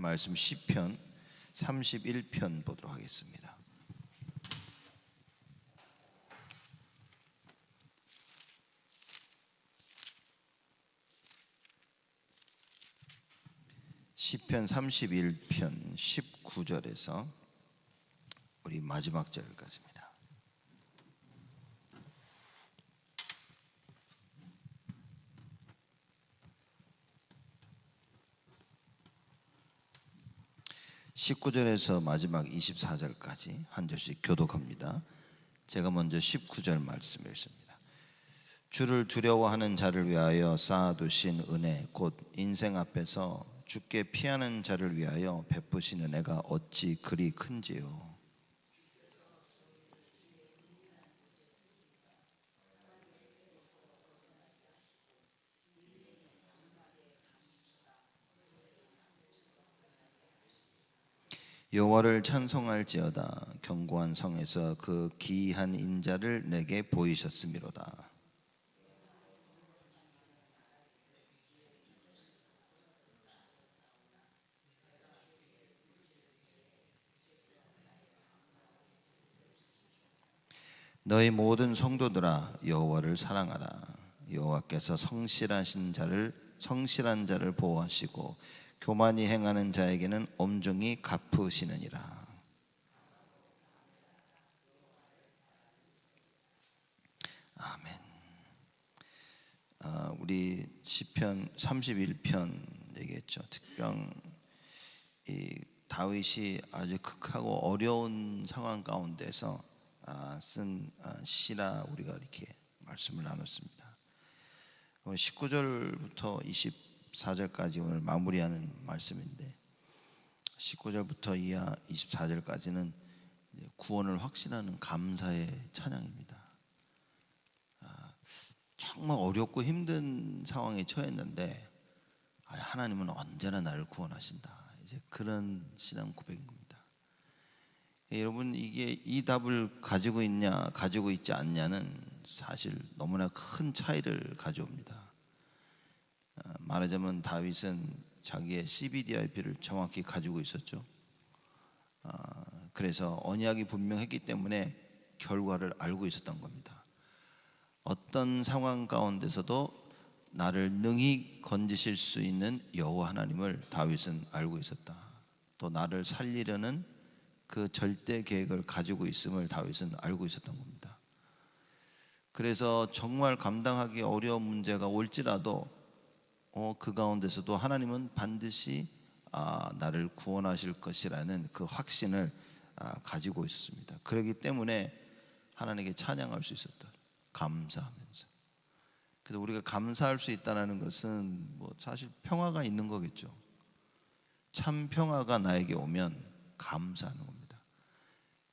말씀 시편 31편 보도록 하겠습니다. 시편 31편 19절에서 우리 마지막 절까지입니다. (19절에서) 마지막 (24절까지) 한 절씩 교독합니다. 제가 먼저 (19절) 말씀 읽습니다. 주를 두려워하는 자를 위하여 쌓아두신 은혜 곧 인생 앞에서 주께 피하는 자를 위하여 베푸신 은혜가 어찌 그리 큰지요. 여호와를 찬송할지어다. 견고한 성에서 그 기이한 인자를 내게 보이셨음이로다. 너희 모든 성도들아 여호와를 사랑하라. 여호와께서 성실한 자를 보호하시고 교만히 행하는 자에게는 엄중히 갚으시느니라. 아멘. 우리 시편 31편 얘기했죠. 특별 이 다윗이 아주 극하고 어려운 상황 가운데서 쓴 시라 우리가 이렇게 말씀을 나눴습니다. 오늘 19절부터 24절까지 오늘 마무리하는 말씀인데 19절부터 이하 24절까지는 구원을 확신하는 감사의 찬양입니다. 정말 어렵고 힘든 상황에 처했는데 하나님은 언제나 나를 구원하신다. 이제 그런 신앙 고백인 겁니다. 여러분, 이게 이 답을 가지고 있냐 가지고 있지 않냐는 사실 너무나 큰 차이를 가져옵니다. 말하자면 다윗은 자기의 CBDIP를 정확히 가지고 있었죠. 그래서 언약이 분명했기 때문에 결과를 알고 있었던 겁니다. 어떤 상황 가운데서도 나를 능히 건지실 수 있는 여호와 하나님을 다윗은 알고 있었다. 또 나를 살리려는 그 절대 계획을 가지고 있음을 다윗은 알고 있었던 겁니다. 그래서 정말 감당하기 어려운 문제가 올지라도 그 가운데서도 하나님은 반드시 나를 구원하실 것이라는 그 확신을 가지고 있었습니다. 그렇기 때문에 하나님께 찬양할 수 있었다. 감사하면서. 그래서 우리가 감사할 수 있다는 것은 사실 평화가 있는 거겠죠. 참 평화가 나에게 오면 감사하는 겁니다.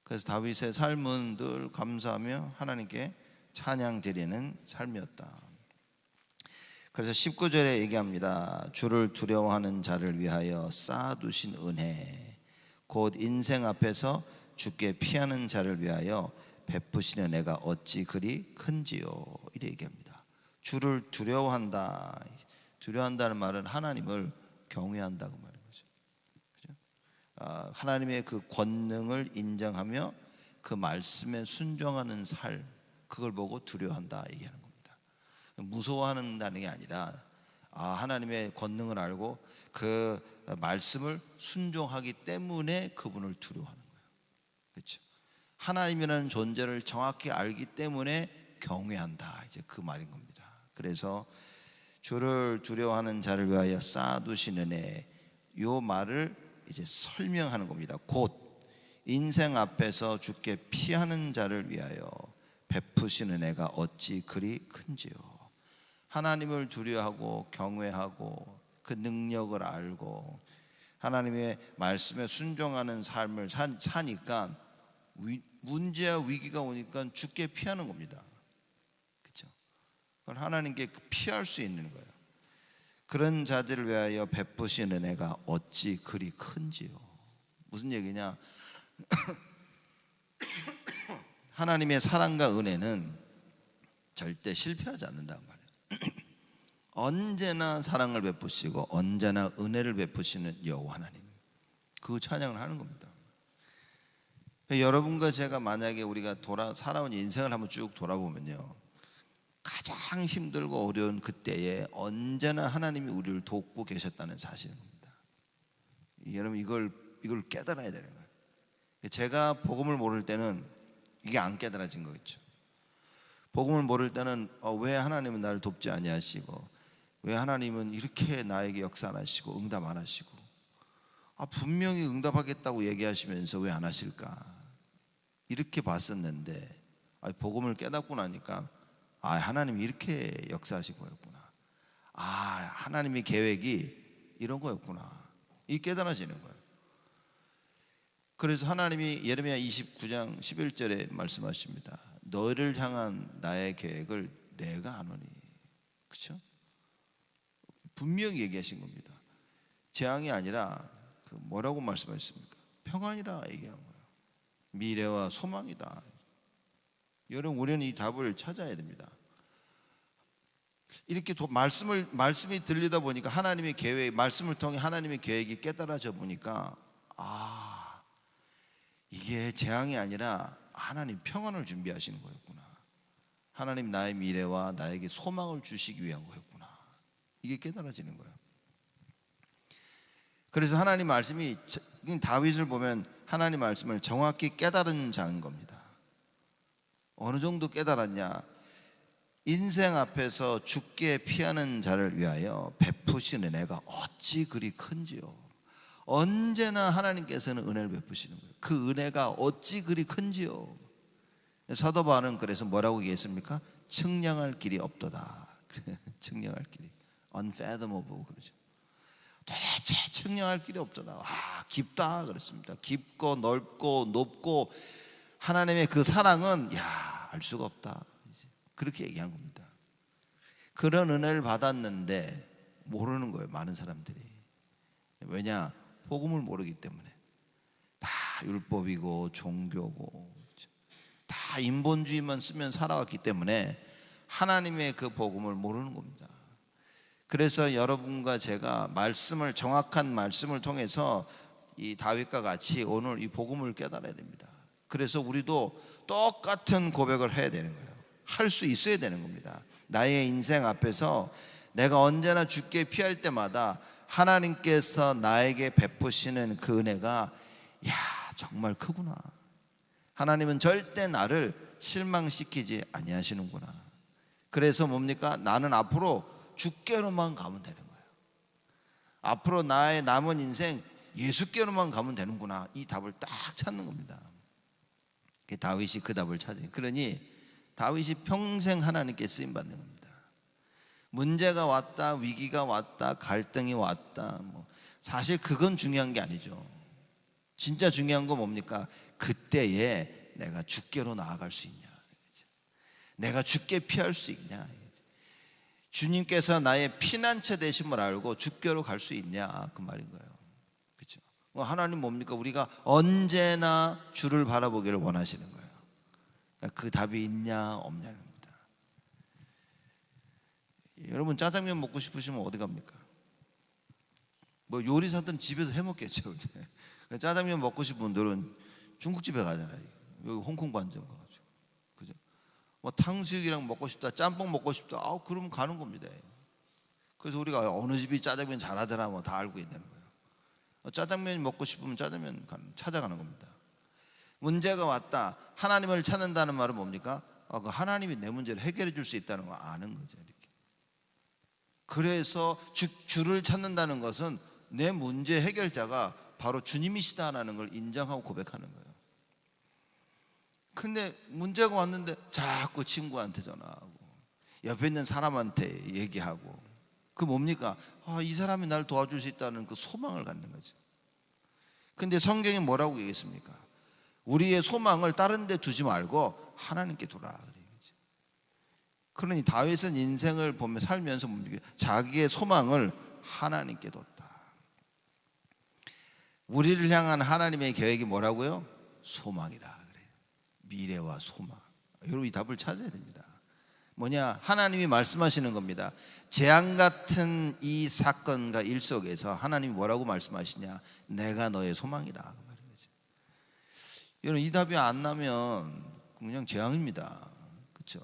그래서 다윗의 삶은 늘 감사하며 하나님께 찬양 드리는 삶이었다. 그래서 19절에 얘기합니다. 주를 두려워하는 자를 위하여 쌓아두신 은혜 곧 인생 앞에서 주께 피하는 자를 위하여 베푸신 은혜가 어찌 그리 큰지요. 이렇게 얘기합니다. 주를 두려워한다. 두려워한다는 말은 하나님을 경외한다고 말합니다. 하나님의 그 권능을 인정하며 그 말씀에 순종하는 삶, 그걸 보고 두려워한다 얘기하는 겁니다. 무서워한다는 게 아니라 하나님의 권능을 알고 그 말씀을 순종하기 때문에 그분을 두려워하는 거예요. 그렇죠? 하나님이라는 존재를 정확히 알기 때문에 경외한다, 이제 그 말인 겁니다. 그래서 주를 두려워하는 자를 위하여 쌓아두신 은혜, 요 말을 이제 설명하는 겁니다. 곧 인생 앞에서 주께 피하는 자를 위하여 베푸신 은혜가 어찌 그리 큰지요. 하나님을 두려워하고 경외하고 그 능력을 알고 하나님의 말씀에 순종하는 삶을 사니까 문제와 위기가 오니까 주께 피하는 겁니다. 그렇죠? 그건 하나님께 피할 수 있는 거예요. 그런 자들을 위하여 베푸신 은혜가 어찌 그리 큰지요. 무슨 얘기냐? 하나님의 사랑과 은혜는 절대 실패하지 않는다는 말이에요. 언제나 사랑을 베푸시고 언제나 은혜를 베푸시는 여호와 하나님. 그 찬양을 하는 겁니다. 여러분과 제가 만약에 우리가 살아온 인생을 한번 쭉 돌아보면요, 가장 힘들고 어려운 그때에 언제나 하나님이 우리를 돕고 계셨다는 사실입니다. 여러분 이걸 깨달아야 되는 거예요. 제가 복음을 모를 때는 이게 안 깨달아진 거겠죠. 복음을 모를 때는 왜 하나님은 나를 돕지 아니하시고, 왜 하나님은 이렇게 나에게 역사 안 하시고 응답 안 하시고, 분명히 응답하겠다고 얘기하시면서 왜 안 하실까, 이렇게 봤었는데 복음을 깨닫고 나니까 하나님이 이렇게 역사하신 거였구나, 하나님의 계획이 이런 거였구나, 이 깨달아지는 거예요. 그래서 하나님이 예레미야 29장 11절에 말씀하십니다. 너를 향한 나의 계획을 내가 아노니. 그렇죠? 분명히 얘기하신 겁니다. 재앙이 아니라 뭐라고 말씀하셨습니까? 평안이라 얘기한 거예요. 미래와 소망이다. 여러분, 우리는 이 답을 찾아야 됩니다. 이렇게 말씀이 들리다 보니까 하나님의 계획, 말씀을 통해 하나님의 계획이 깨달아져 보니까 이게 재앙이 아니라 하나님 평안을 준비하시는 거였구나. 하나님 나의 미래와 나에게 소망을 주시기 위한 거였구나. 이게 깨달아지는 거예요. 그래서 하나님 말씀이, 다윗을 보면 하나님 말씀을 정확히 깨달은 자인 겁니다. 어느 정도 깨달았냐? 인생 앞에서 죽게 피하는 자를 위하여 베푸신 은혜가 어찌 그리 큰지요. 언제나 하나님께서는 은혜를 베푸시는 거예요. 그 은혜가 어찌 그리 큰지요. 사도 바울은 그래서 뭐라고 얘기했습니까? 측량할 길이 없도다. 측량할 길이 unfathomable 그러죠. 도대체 측량할 길이 없도다. 깊다 그랬습니다. 깊고 넓고 높고 하나님의 그 사랑은 알 수가 없다. 그렇게 얘기한 겁니다. 그런 은혜를 받았는데 모르는 거예요, 많은 사람들이. 왜냐? 복음을 모르기 때문에. 다 율법이고 종교고 다 인본주의만 쓰면 살아왔기 때문에 하나님의 그 복음을 모르는 겁니다. 그래서 여러분과 제가 정확한 말씀을 통해서 이 다윗과 같이 오늘 이 복음을 깨달아야 됩니다. 그래서 우리도 똑같은 고백을 해야 되는 거예요. 할 수 있어야 되는 겁니다. 나의 인생 앞에서 내가 언제나 죽게 피할 때마다 하나님께서 나에게 베푸시는 그 은혜가 정말 크구나. 하나님은 절대 나를 실망시키지 아니하시는구나. 그래서 뭡니까? 나는 앞으로 주께로만 가면 되는 거예요. 앞으로 나의 남은 인생 예수께로만 가면 되는구나. 이 답을 딱 찾는 겁니다. 다윗이 그 답을 찾아요. 그러니 다윗이 평생 하나님께 쓰임 받는 겁니다. 문제가 왔다, 위기가 왔다, 갈등이 왔다, 사실 그건 중요한 게 아니죠. 진짜 중요한 건 뭡니까? 그때에 내가 주께로 나아갈 수 있냐, 내가 주께 피할 수 있냐, 주님께서 나의 피난처 되심을 알고 주께로 갈 수 있냐, 그 말인 거예요. 그렇죠? 하나님 뭡니까? 우리가 언제나 주를 바라보기를 원하시는 거예요. 그 답이 있냐 없냐는 겁니다. 여러분, 짜장면 먹고 싶으시면 어디 갑니까? 요리사들은 집에서 해 먹겠죠. 짜장면 먹고 싶은 분들은 중국집에 가잖아요. 여기 홍콩 반점 가가지고, 그죠? 탕수육이랑 먹고 싶다, 짬뽕 먹고 싶다, 그러면 가는 겁니다. 그래서 우리가 어느 집이 짜장면 잘하더라 다 알고 있는 거예요. 짜장면 먹고 싶으면 짜장면 찾아가는 겁니다. 문제가 왔다, 하나님을 찾는다는 말은 뭡니까? 그 하나님이 내 문제를 해결해 줄 수 있다는 거 아는 거죠. 이렇게. 그래서 주를 찾는다는 것은 내 문제 해결자가 바로 주님이시다라는 걸 인정하고 고백하는 거예요. 근데 문제가 왔는데 자꾸 친구한테 전화하고 옆에 있는 사람한테 얘기하고, 그 뭡니까? 이 사람이 날 도와줄 수 있다는 그 소망을 갖는 거죠. 근데 성경이 뭐라고 얘기했습니까? 우리의 소망을 다른 데 두지 말고 하나님께 두라. 그러니 다윗은 인생을 보며 살면서 자기의 소망을 하나님께 뒀다. 우리를 향한 하나님의 계획이 뭐라고요? 소망이라 그래요. 미래와 소망. 여러분, 이 답을 찾아야 됩니다. 뭐냐? 하나님이 말씀하시는 겁니다. 재앙 같은 이 사건과 일 속에서 하나님이 뭐라고 말씀하시냐? 내가 너의 소망이다, 그 말인 거죠. 여러분, 이 답이 안 나면 그냥 재앙입니다. 그렇죠?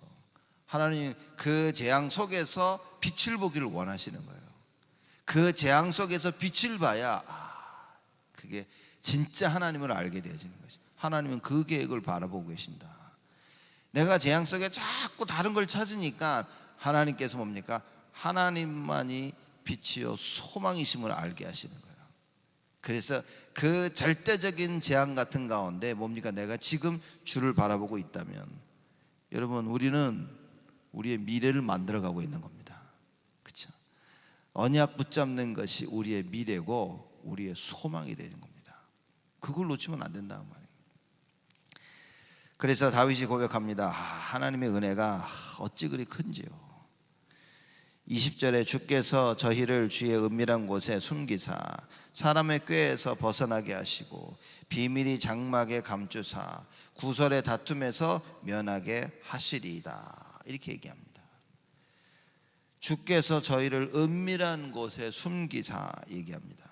하나님 그 재앙 속에서 빛을 보기를 원하시는 거예요. 그 재앙 속에서 빛을 봐야 그게 진짜 하나님을 알게 되어지는 것이죠. 하나님은 그 계획을 바라보고 계신다. 내가 재앙 속에 자꾸 다른 걸 찾으니까 하나님께서 뭡니까? 하나님만이 빛이요 소망이심을 알게 하시는 거예요. 그래서 그 절대적인 재앙 같은 가운데 뭡니까? 내가 지금 주를 바라보고 있다면, 여러분, 우리는 우리의 미래를 만들어가고 있는 겁니다. 그렇죠? 언약 붙잡는 것이 우리의 미래고 우리의 소망이 되는 겁니다. 그걸 놓치면 안 된다는 말이에요. 그래서 다윗이 고백합니다. 하나님의 은혜가 어찌 그리 큰지요. 20절에 주께서 저희를 주의 은밀한 곳에 숨기사 사람의 꾀에서 벗어나게 하시고 비밀이 장막에 감추사 구설의 다툼에서 면하게 하시리이다. 이렇게 얘기합니다. 주께서 저희를 은밀한 곳에 숨기사 얘기합니다.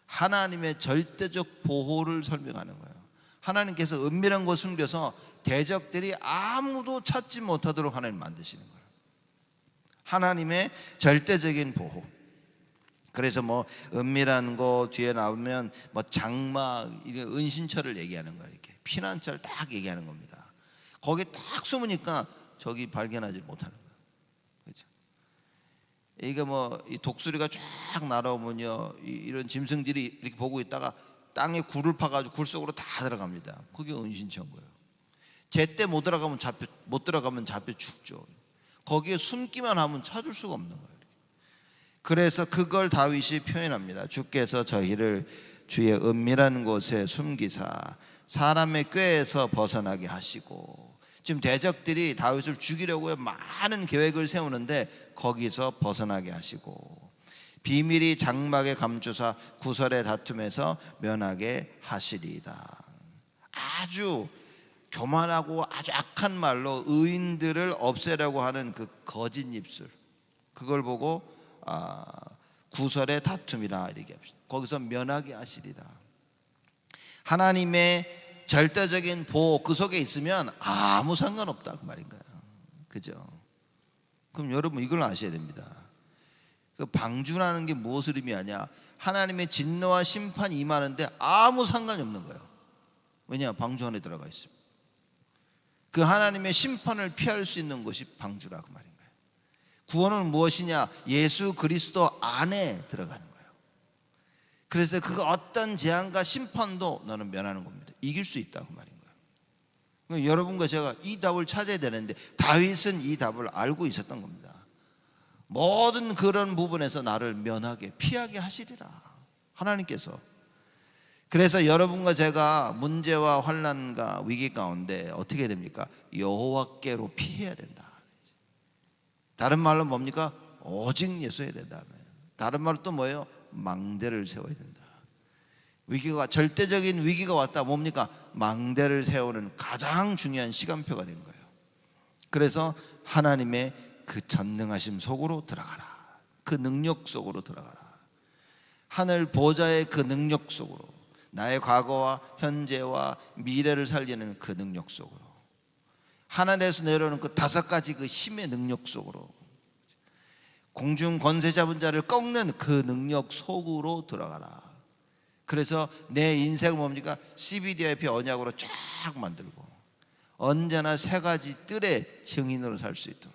하나님의 절대적 보호를 설명하는 거예요. 하나님께서 은밀한 곳에 숨겨서 대적들이 아무도 찾지 못하도록 하나님 만드시는 거예요. 하나님의 절대적인 보호. 그래서 뭐 은밀한 곳 뒤에 나오면 뭐 장막, 이런 은신처를 얘기하는 거예요. 이렇게 피난처를 딱 얘기하는 겁니다. 거기에 딱 숨으니까 저기 발견하지 못하는 거예요. 그렇죠? 이게 뭐 이 독수리가 쫙 날아오면요, 이런 짐승들이 이렇게 보고 있다가 땅에 굴을 파가지고 굴 속으로 다 들어갑니다. 그게 은신처인 거예요. 제때 못 들어가면 잡혀 죽죠. 거기에 숨기만 하면 찾을 수가 없는 거예요. 그래서 그걸 다윗이 표현합니다. 주께서 저희를 주의 은밀한 곳에 숨기사 사람의 꾀에서 벗어나게 하시고, 지금 대적들이 다윗을 죽이려고 많은 계획을 세우는데 거기서 벗어나게 하시고, 비밀이 장막에 감추사 구설의 다툼에서 면하게 하시리이다. 아주 교만하고 아주 악한 말로 의인들을 없애려고 하는 그 거짓 입술, 그걸 보고 구설의 다툼이라 이렇게 합시다. 거기서 면하게 하시리라. 하나님의 절대적인 보호 그 속에 있으면 아무 상관없다, 그 말인 거예요. 그죠? 그럼 여러분 이걸 아셔야 됩니다. 그 방주라는 게 무엇을 의미하냐? 하나님의 진노와 심판이 임하는데 아무 상관이 없는 거예요. 왜냐? 방주 안에 들어가 있습니다. 그 하나님의 심판을 피할 수 있는 것이 방주라, 그 말인 거예요. 구원은 무엇이냐? 예수 그리스도 안에 들어가는 거예요. 그래서 그 어떤 재앙과 심판도 너는 면하는 겁니다. 이길 수 있다, 그 말인 거예요. 여러분과 제가 이 답을 찾아야 되는데 다윗은 이 답을 알고 있었던 겁니다. 모든 그런 부분에서 나를 면하게 피하게 하시리라, 하나님께서. 그래서 여러분과 제가 문제와 환난과 위기 가운데 어떻게 됩니까? 여호와께로 피해야 된다. 다른 말로 뭡니까? 오직 예수해야 된다. 다른 말로 또 뭐예요? 망대를 세워야 된다. 위기가, 절대적인 위기가 왔다. 뭡니까? 망대를 세우는 가장 중요한 시간표가 된 거예요. 그래서 하나님의 그 전능하심 속으로 들어가라. 그 능력 속으로 들어가라. 하늘 보좌의 그 능력 속으로, 나의 과거와 현재와 미래를 살리는 그 능력 속으로, 하늘에서 내려오는 그 5가지 그 힘의 능력 속으로, 공중 권세 잡은 자를 꺾는 그 능력 속으로 들어가라. 그래서 내 인생을 뭡니까? CBDIP 언약으로 쫙 만들고 언제나 3가지 뜰의 증인으로 살 수 있도록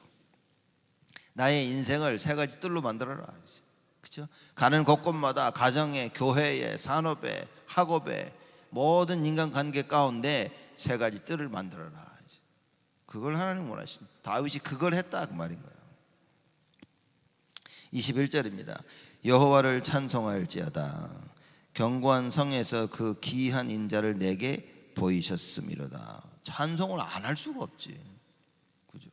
나의 인생을 3가지 뜰로 만들어라. 그렇죠? 가는 곳곳마다 가정에, 교회에, 산업에, 학업에, 모든 인간관계 가운데 3가지 뜰을 만들어라. 그걸 하나님 원하십니다. 다윗이 그걸 했다, 그 말인 거예요. 21절입니다. 여호와를 찬송할지어다. 견고한 성에서 그 기이한 인자를 내게 보이셨음이로다. 찬송을 안 할 수가 없지. 그죠?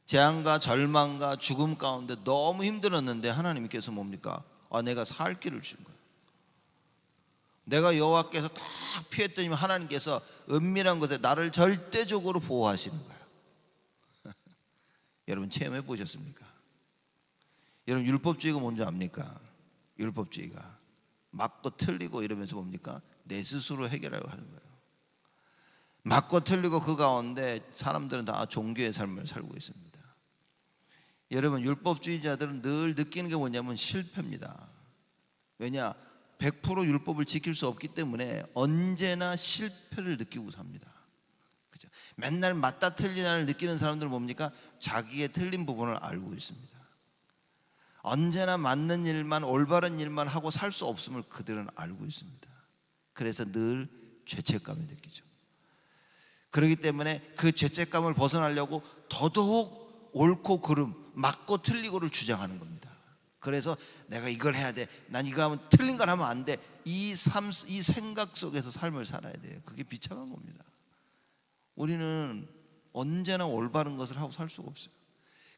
재앙과 절망과 죽음 가운데 너무 힘들었는데 하나님께서 뭡니까? 내가 살 길을 주신 거야. 내가 여호와께서 딱 피했더니 하나님께서 은밀한 곳에 나를 절대적으로 보호하시는 거야. 여러분 체험해 보셨습니까? 여러분 율법주의가 뭔지 압니까? 율법주의가 맞고 틀리고 이러면서 뭡니까? 내 스스로 해결하려고 하는 거예요. 맞고 틀리고 그 가운데 사람들은 다 종교의 삶을 살고 있습니다. 여러분 율법주의자들은 늘 느끼는 게 뭐냐면 실패입니다. 왜냐? 100% 율법을 지킬 수 없기 때문에 언제나 실패를 느끼고 삽니다. 그죠? 맨날 맞다 틀리다를 느끼는 사람들은 뭡니까? 자기의 틀린 부분을 알고 있습니다. 언제나 맞는 일만 올바른 일만 하고 살 수 없음을 그들은 알고 있습니다. 그래서 늘 죄책감을 느끼죠. 그렇기 때문에 그 죄책감을 벗어나려고 더더욱 옳고 그름, 맞고 틀리고를 주장하는 겁니다. 그래서 내가 이걸 해야 돼, 난 이거 하면 틀린 걸 하면 안 돼, 이 생각 속에서 삶을 살아야 돼요. 그게 비참한 겁니다. 우리는 언제나 올바른 것을 하고 살 수가 없어요.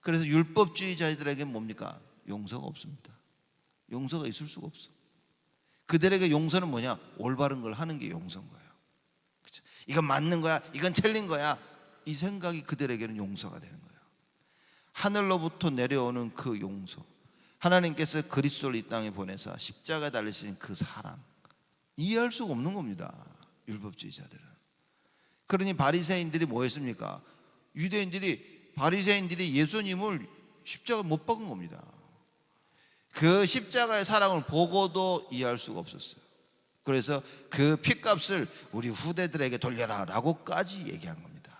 그래서 율법주의자들에게 뭡니까? 용서가 없습니다. 용서가 있을 수가 없어. 그들에게 용서는 뭐냐? 올바른 걸 하는 게 용서인 거예요. 그렇죠? 이건 맞는 거야, 이건 틀린 거야, 이 생각이 그들에게는 용서가 되는 거예요. 하늘로부터 내려오는 그 용서, 하나님께서 그리스도를 이 땅에 보내사 십자가에 달리신 그 사랑, 이해할 수가 없는 겁니다. 율법주의자들은. 그러니 바리새인들이 뭐 했습니까? 바리새인들이 예수님을 십자가에 못 박은 겁니다. 그 십자가의 사랑을 보고도 이해할 수가 없었어요. 그래서 그 핏값을 우리 후대들에게 돌려라 라고까지 얘기한 겁니다.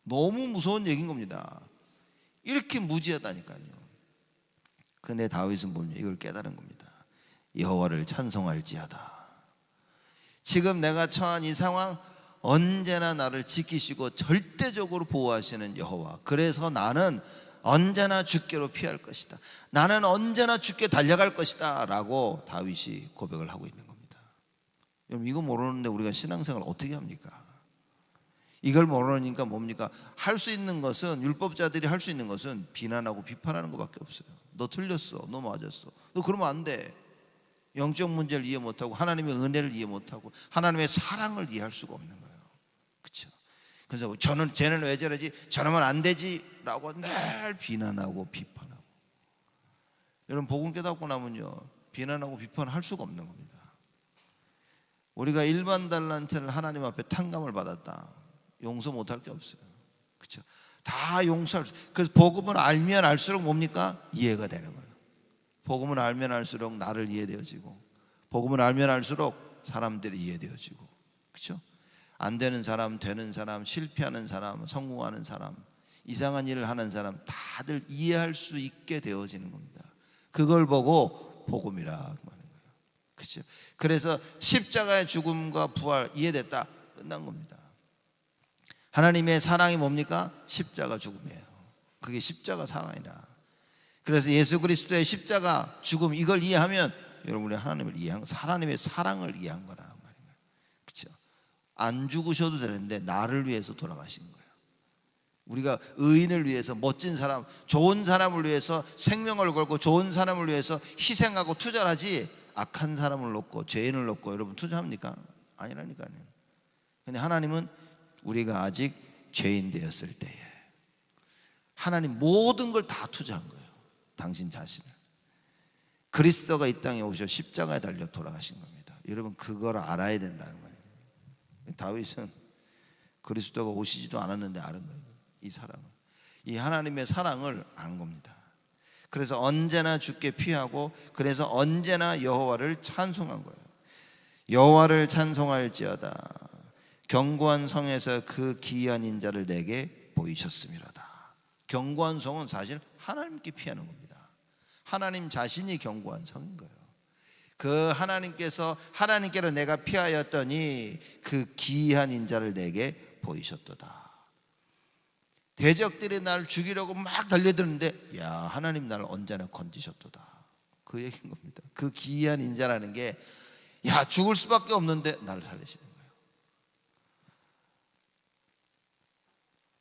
너무 무서운 얘기인 겁니다. 이렇게 무지하다니까요. 근데 다윗은 뭐냐? 이걸 깨달은 겁니다. 여호와를 찬송할지어다. 지금 내가 처한 이 상황, 언제나 나를 지키시고 절대적으로 보호하시는 여호와, 그래서 나는 언제나 주께로 피할 것이다, 나는 언제나 주께 달려갈 것이다 라고 다윗이 고백을 하고 있는 겁니다. 여러분 이거 모르는데 우리가 신앙생활 어떻게 합니까? 이걸 모르니까 뭡니까? 할 수 있는 것은, 율법자들이 할 수 있는 것은 비난하고 비판하는 것밖에 없어요. 너 틀렸어, 너 맞았어, 너 그러면 안 돼. 영적 문제를 이해 못하고 하나님의 은혜를 이해 못하고 하나님의 사랑을 이해할 수가 없는 거예요. 그렇죠? 그래서 쟤는 왜 저러지, 저러면 안 되지 라고 늘 비난하고 비판하고. 여러분 복음 깨닫고 나면요, 비난하고 비판할 수가 없는 겁니다. 우리가 일반 달란트를 하나님 앞에 탕감을 받았다, 용서 못할 게 없어요. 그렇죠? 다 용서할 수. 그래서 복음을 알면 알수록 뭡니까? 이해가 되는 거예요. 복음을 알면 알수록 나를 이해되어지고, 복음을 알면 알수록 사람들이 이해되어지고. 그렇죠? 안 되는 사람, 되는 사람, 실패하는 사람, 성공하는 사람, 이상한 일을 하는 사람 다들 이해할 수 있게 되어지는 겁니다. 그걸 보고 복음이라 하는 거예요. 그렇죠? 그래서 십자가의 죽음과 부활 이해됐다, 끝난 겁니다. 하나님의 사랑이 뭡니까? 십자가 죽음이에요. 그게 십자가 사랑이라. 그래서 예수 그리스도의 십자가 죽음, 이걸 이해하면 여러분이 하나님을 이해한, 하나님의 사랑을 이해한 거라 말이에요. 그렇죠? 안 죽으셔도 되는데 나를 위해서 돌아가신 거예요. 우리가 의인을 위해서, 멋진 사람, 좋은 사람을 위해서 생명을 걸고 좋은 사람을 위해서 희생하고 투자를 하지, 악한 사람을 놓고 죄인을 놓고 여러분 투자합니까? 아니라니까요. 근데 하나님은 우리가 아직 죄인 되었을 때에 하나님 모든 걸 다 투자한 거예요. 당신 자신을. 그리스도가 이 땅에 오셔 십자가에 달려 돌아가신 겁니다. 여러분 그걸 알아야 된다는 말이에요. 다윗은 그리스도가 오시지도 않았는데 아는 거예요. 이 사랑을, 이 하나님의 사랑을 안 겁니다. 그래서 언제나 주께 피하고, 그래서 언제나 여호와를 찬송한 거예요. 여호와를 찬송할지어다. 견고한 성에서 그 기이한 인자를 내게 보이셨음이로다. 견고한 성은 사실 하나님께 피하는 겁니다. 하나님 자신이 견고한 성인 거예요. 그 하나님께로 내가 피하였더니 그 기이한 인자를 내게 보이셨도다. 대적들이 나를 죽이려고 막 달려드는데, 야, 하나님 나를 언제나 건지셨도다. 그 얘기인 겁니다. 그 기이한 인자라는 게, 야, 죽을 수밖에 없는데 나를 살리시는 거예요.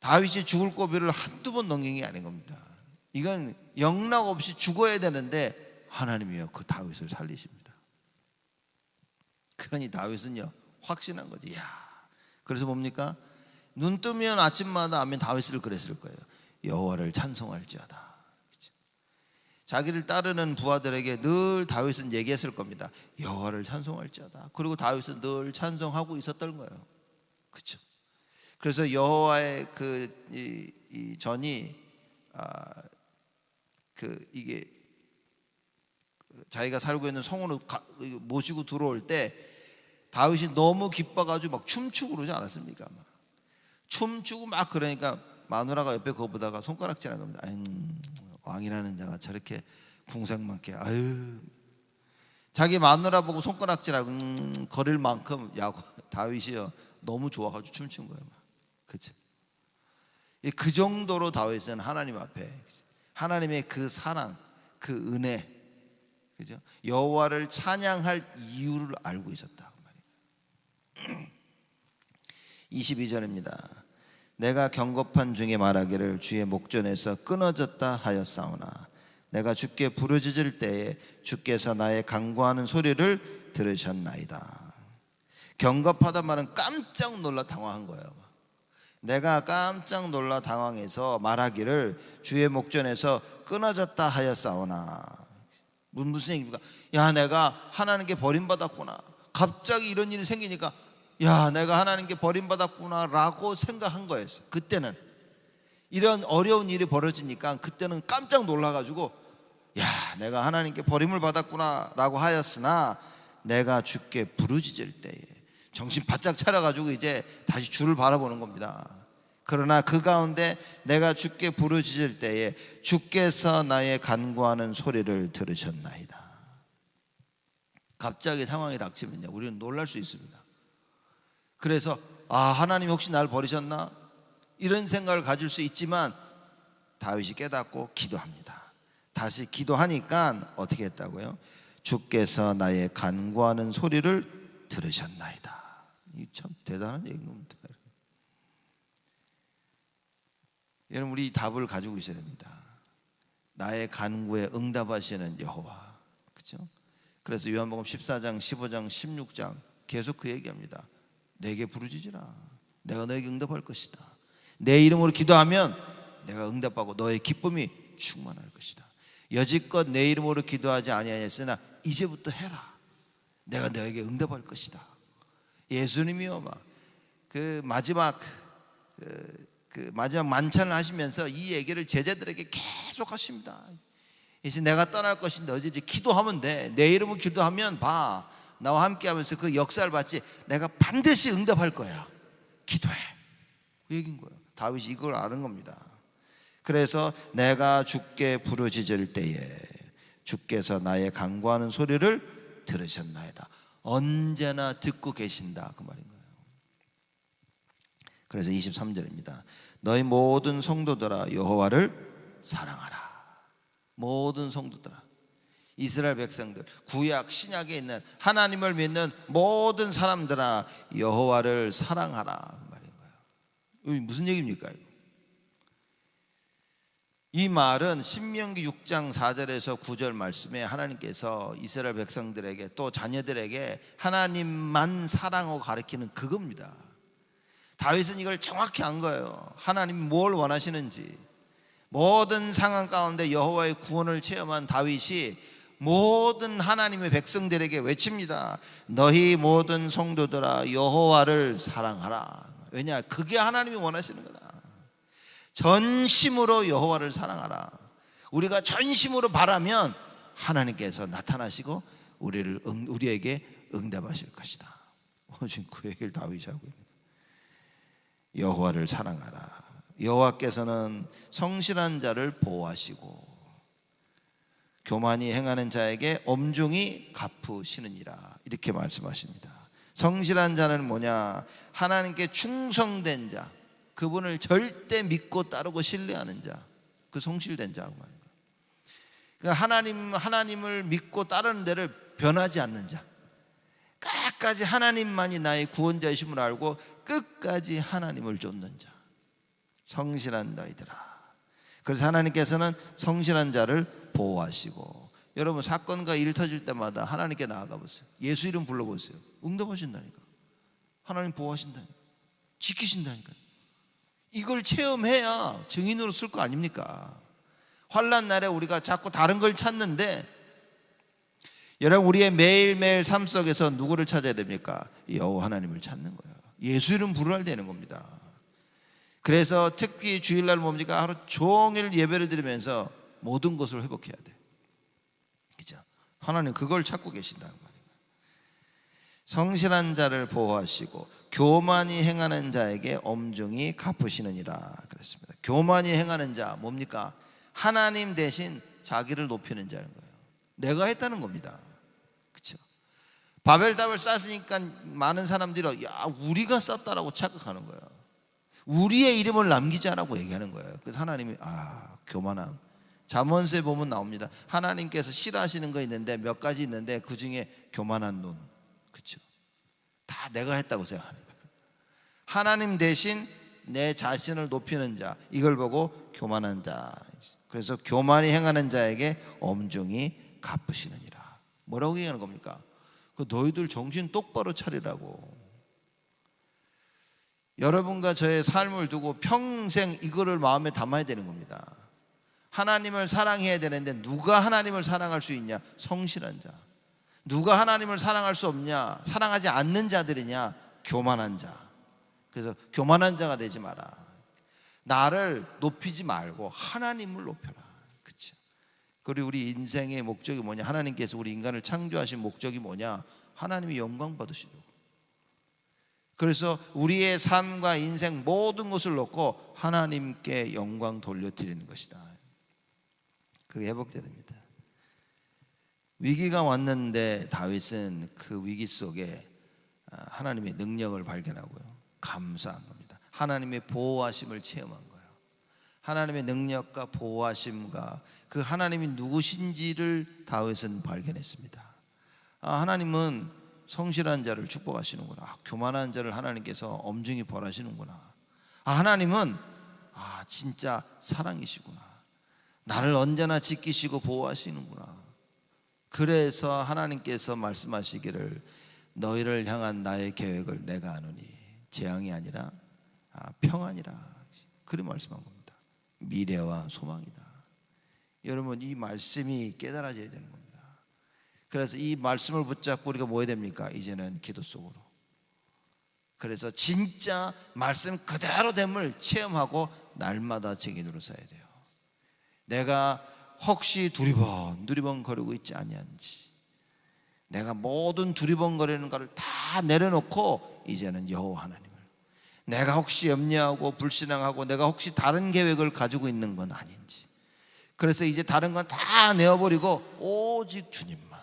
다윗이 죽을 고비를 한두 번 넘긴 게 아닌 겁니다. 이건 영락 없이 죽어야 되는데 하나님이요 그 다윗을 살리십니다. 그러니 다윗은요 확신한 거지. 야, 그래서 뭡니까? 눈 뜨면 아침마다 아멘 다윗을 그랬을 거예요. 여호와를 찬송할지어다. 자기를 따르는 부하들에게 늘 다윗은 얘기했을 겁니다. 여호와를 찬송할지어다. 그리고 다윗은 늘 찬송하고 있었던 거예요. 그렇죠? 그래서 여호와의 이 전이 이게 자기가 살고 있는 성으로 모시고 들어올 때 다윗이 너무 기뻐가지고 막 춤추고 그러지 않았습니까? 막 춤추고 막 그러니까 마누라가 옆에 그거 보다가 손가락질한 겁니다. 왕이라는 자가 저렇게 궁색 많게, 아유, 자기 마누라 보고 손가락질하고 거릴 만큼, 야, 다윗이요 너무 좋아가지고 춤춘 거예요. 그렇죠? 그 정도로 다윗은 하나님 앞에 하나님의 그 사랑, 그 은혜, 그죠? 여호와를 찬양할 이유를 알고 있었다 그 말이에요. 22절입니다. 내가 경고판 중에 말하기를 주의 목전에서 끊어졌다 하였사오나 내가 주께 부르짖을 때에 주께서 나의 간구하는 소리를 들으셨나이다. 경고하다 말은 깜짝 놀라 당황한 거예요. 내가 깜짝 놀라 당황해서 말하기를 주의 목전에서 끊어졌다 하였사오나, 무슨 얘기입니까? 야, 내가 하나님께 버림받았구나. 갑자기 이런 일이 생기니까 야, 내가 하나님께 버림받았구나 라고 생각한 거였어요. 그때는 이런 어려운 일이 벌어지니까 그때는 깜짝 놀라가지고 야, 내가 하나님께 버림을 받았구나 라고 하였으나 내가 주께 부르짖을 때에 정신 바짝 차려가지고 이제 다시 주를 바라보는 겁니다. 그러나 그 가운데 내가 주께 부르짖을 때에 주께서 나의 간구하는 소리를 들으셨나이다. 갑자기 상황이 닥치면요, 우리는 놀랄 수 있습니다. 그래서 하나님 혹시 날 버리셨나? 이런 생각을 가질 수 있지만 다윗이 깨닫고 기도합니다. 다시 기도하니까 어떻게 했다고요? 주께서 나의 간구하는 소리를 들으셨나이다. 이 참 대단한 얘기입니다. 여러분, 우리 이 답을 가지고 있어야 됩니다. 나의 간구에 응답하시는 여호와, 그렇죠? 그래서 요한복음 14장, 15장, 16장 계속 그 얘기합니다. 내게 부르짖으라. 내가 너에게 응답할 것이다. 내 이름으로 기도하면 내가 응답하고 너의 기쁨이 충만할 것이다. 여지껏 내 이름으로 기도하지 아니하였으나 이제부터 해라. 내가 너에게 응답할 것이다. 예수님이요, 막 그 마지막 마지막 만찬을 하시면서 이 얘기를 제자들에게 계속 하십니다. 이제 내가 떠날 것인데 어제 이제 기도하면 돼. 내 이름으로 기도하면 봐. 나와 함께 하면서 그 역사를 받지. 내가 반드시 응답할 거야. 기도해. 그 얘기인 거예요. 다윗이 이걸 아는 겁니다. 그래서 내가 주께 부르짖을 때에 주께서 나의 간구하는 소리를 들으셨나이다. 언제나 듣고 계신다, 그 말인 거예요. 그래서 23절입니다. 너희 모든 성도들아 여호와를 사랑하라. 모든 성도들아, 이스라엘 백성들, 구약 신약에 있는 하나님을 믿는 모든 사람들아 여호와를 사랑하라, 그 말인 거예요. 이게 무슨 얘기입니까? 이 말은 신명기 6장 4절에서 9절 말씀에 하나님께서 이스라엘 백성들에게 또 자녀들에게 하나님만 사랑하고 가르치는 그겁니다. 다윗은 이걸 정확히 안 거예요. 하나님이 뭘 원하시는지. 모든 상황 가운데 여호와의 구원을 체험한 다윗이 모든 하나님의 백성들에게 외칩니다. 너희 모든 성도들아 여호와를 사랑하라. 왜냐? 그게 하나님이 원하시는 거다. 전심으로 여호와를 사랑하라. 우리가 전심으로 바라면 하나님께서 나타나시고 우리에게 응답하실 것이다. 지금 그 얘기를 다윗이 하고 있습니다. 여호와를 사랑하라. 여호와께서는 성실한 자를 보호하시고 교만히 행하는 자에게 엄중히 갚으시느니라. 이렇게 말씀하십니다. 성실한 자는 뭐냐? 하나님께 충성된 자, 그분을 절대 믿고 따르고 신뢰하는 자, 그 성실된 자 말이에요. 그러니까 하나님을 믿고 따르는 데를 변하지 않는 자, 끝까지 하나님만이 나의 구원자이심을 알고 끝까지 하나님을 쫓는 자, 성실한 너희들아. 그래서 하나님께서는 성실한 자를 보호하시고, 여러분 사건과 일 터질 때마다 하나님께 나아가 보세요. 예수 이름 불러보세요. 응답하신다니까. 하나님 보호하신다니까. 지키신다니까. 이걸 체험해야 증인으로 쓸 거 아닙니까? 환난 날에 우리가 자꾸 다른 걸 찾는데, 여러분, 우리의 매일매일 삶 속에서 누구를 찾아야 됩니까? 여호와 하나님을 찾는 거예요. 예수 이름 부르야 되는 겁니다. 그래서 특히 주일날 뭡니까? 하루 종일 예배를 드리면서 모든 것을 회복해야 돼. 그죠? 하나님 그걸 찾고 계신다는 말이에요. 성실한 자를 보호하시고 교만이 행하는 자에게 엄중히 갚으시느니라 그랬습니다. 교만이 행하는 자 뭡니까? 하나님 대신 자기를 높이는 자인 거예요. 내가 했다는 겁니다. 그렇죠? 바벨탑을 쌓았으니까 많은 사람들이 야, 우리가 쌓았다라고 착각하는 거예요. 우리의 이름을 남기자라고 얘기하는 거예요. 그래서 하나님이 교만함. 잠언서에 보면 나옵니다. 하나님께서 싫어하시는 거 있는데 몇 가지 있는데 그 중에 교만한 눈. 그렇죠? 다 내가 했다고 생각하는 거예요. 하나님 대신 내 자신을 높이는 자, 이걸 보고 교만한 자. 그래서 교만이 행하는 자에게 엄중히 갚으시느니라. 뭐라고 얘기하는 겁니까? 그 너희들 정신 똑바로 차리라고. 여러분과 저의 삶을 두고 평생 이거를 마음에 담아야 되는 겁니다. 하나님을 사랑해야 되는데 누가 하나님을 사랑할 수 있냐? 성실한 자. 누가 하나님을 사랑할 수 없냐? 사랑하지 않는 자들이냐? 교만한 자. 그래서 교만한 자가 되지 마라. 나를 높이지 말고 하나님을 높여라. 그렇죠? 그리고 우리 인생의 목적이 뭐냐? 하나님께서 우리 인간을 창조하신 목적이 뭐냐? 하나님이 영광 받으시려고. 그래서 우리의 삶과 인생 모든 것을 놓고 하나님께 영광 돌려드리는 것이다. 그게 회복돼야 됩니다. 위기가 왔는데 다윗은 그 위기 속에 하나님의 능력을 발견하고요, 감사한 겁니다. 하나님의 보호하심을 체험한 거예요. 하나님의 능력과 보호하심과 그 하나님이 누구신지를 다윗은 발견했습니다. 하나님은 성실한 자를 축복하시는구나. 교만한 자를 하나님께서 엄중히 벌하시는구나. 하나님은 진짜 사랑이시구나. 나를 언제나 지키시고 보호하시는구나. 그래서 하나님께서 말씀하시기를 너희를 향한 나의 계획을 내가 아노니 재앙이 아니라 평안이라. 그리 말씀한 겁니다. 미래와 소망이다. 여러분, 이 말씀이 깨달아져야 되는 겁니다. 그래서 이 말씀을 붙잡고 우리가 뭐 해야 됩니까? 이제는 기도 속으로. 그래서 진짜 말씀 그대로 됨을 체험하고 날마다 증인으로 서야 돼요. 내가 혹시 두리번거리고 있지 아니한지, 내가 모든 두리번거리는 것을 다 내려놓고 이제는 여호와 하나님을, 내가 혹시 염려하고 불신앙하고 내가 혹시 다른 계획을 가지고 있는 건 아닌지, 그래서 이제 다른 건 다 내어버리고 오직 주님만.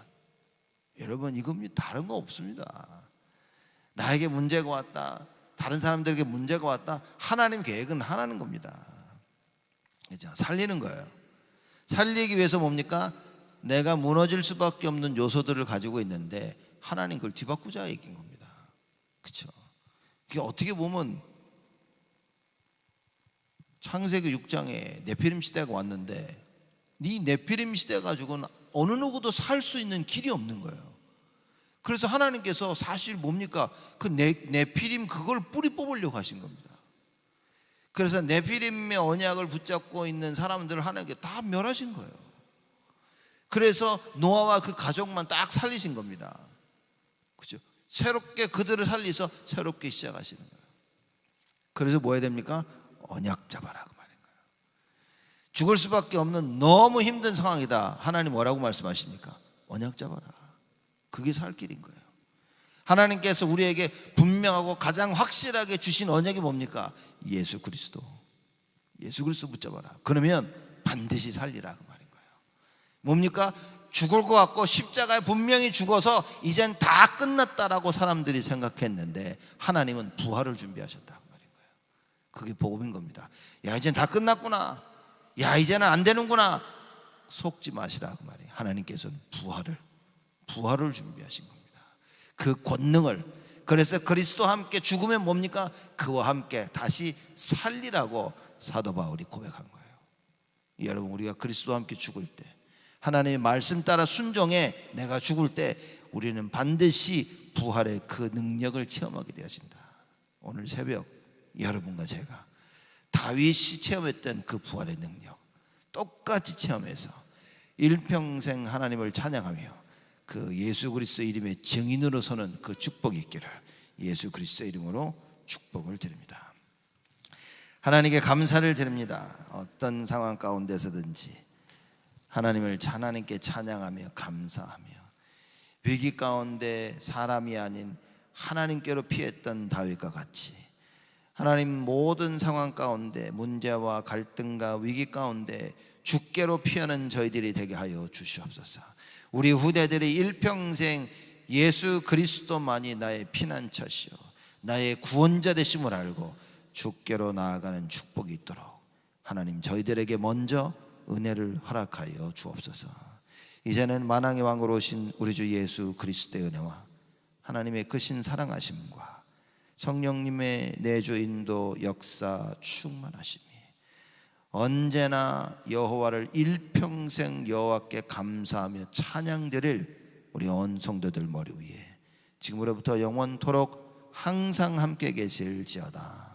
여러분, 이겁니다. 다른 거 없습니다. 나에게 문제가 왔다, 다른 사람들에게 문제가 왔다, 하나님 계획은 하나는 겁니다. 그죠? 살리는 거예요. 살리기 위해서 뭡니까? 내가 무너질 수밖에 없는 요소들을 가지고 있는데 하나님 그걸 뒤바꾸자 얘기인 겁니다. 그렇죠? 그게 어떻게 보면 창세기 6장에 네피림 시대가 왔는데 이 네피림 시대 가지고는 어느 누구도 살 수 있는 길이 없는 거예요. 그래서 하나님께서 사실 뭡니까? 그 네피림 그걸 뿌리 뽑으려고 하신 겁니다. 그래서 네피림의 언약을 붙잡고 있는 사람들을 하나님께 다 멸하신 거예요. 그래서 노아와 그 가족만 딱 살리신 겁니다. 그죠? 새롭게 그들을 살리서 새롭게 시작하시는 거예요. 그래서 뭐 해야 됩니까? 언약 잡아라 그 말인 거예요. 죽을 수밖에 없는 너무 힘든 상황이다. 하나님 뭐라고 말씀하십니까? 언약 잡아라. 그게 살 길인 거예요. 하나님께서 우리에게 분명하고 가장 확실하게 주신 언약이 뭡니까? 예수 그리스도. 예수 그리스도 붙잡아라. 그러면 반드시 살리라 그 말인 거예요. 뭡니까? 죽을 것 같고 십자가에 분명히 죽어서 이젠 다 끝났다라고 사람들이 생각했는데 하나님은 부활을 준비하셨다 그 말인 거예요. 그게 복음인 겁니다. 야, 이젠 다 끝났구나. 야, 이제는 안 되는구나. 속지 마시라 그 말이에요. 하나님께서는 부활을 준비하신 겁니다. 그 권능을. 그래서 그리스도와 함께 죽으면 뭡니까? 그와 함께 다시 살리라고 사도 바울이 고백한 거예요. 여러분, 우리가 그리스도와 함께 죽을 때, 하나님의 말씀 따라 순종해 내가 죽을 때 우리는 반드시 부활의 그 능력을 체험하게 되어진다. 오늘 새벽 여러분과 제가 다윗이 체험했던 그 부활의 능력 똑같이 체험해서 일평생 하나님을 찬양하며 그 예수 그리스도 이름의 증인으로 서는 그 축복이 있기를 예수 그리스도 이름으로 축복을 드립니다. 하나님께 감사를 드립니다. 어떤 상황 가운데서든지 하나님께 찬양하며 감사하며 위기 가운데 사람이 아닌 하나님께로 피했던 다윗과 같이 하나님 모든 상황 가운데 문제와 갈등과 위기 가운데 주께로 피하는 저희들이 되게 하여 주시옵소서. 우리 후대들이 일평생 예수 그리스도만이 나의 피난처시오 나의 구원자 되심을 알고 주께로 나아가는 축복이 있도록 하나님 저희들에게 먼저 은혜를 허락하여 주옵소서. 이제는 만왕의 왕으로 오신 우리 주 예수 그리스도의 은혜와 하나님의 크신 사랑하심과 성령님의 내주 인도 역사 충만하심이 언제나 여호와를 일평생 여호와께 감사하며 찬양드릴 우리 온 성도들 머리 위에 지금으로부터 영원토록 항상 함께 계실지어다.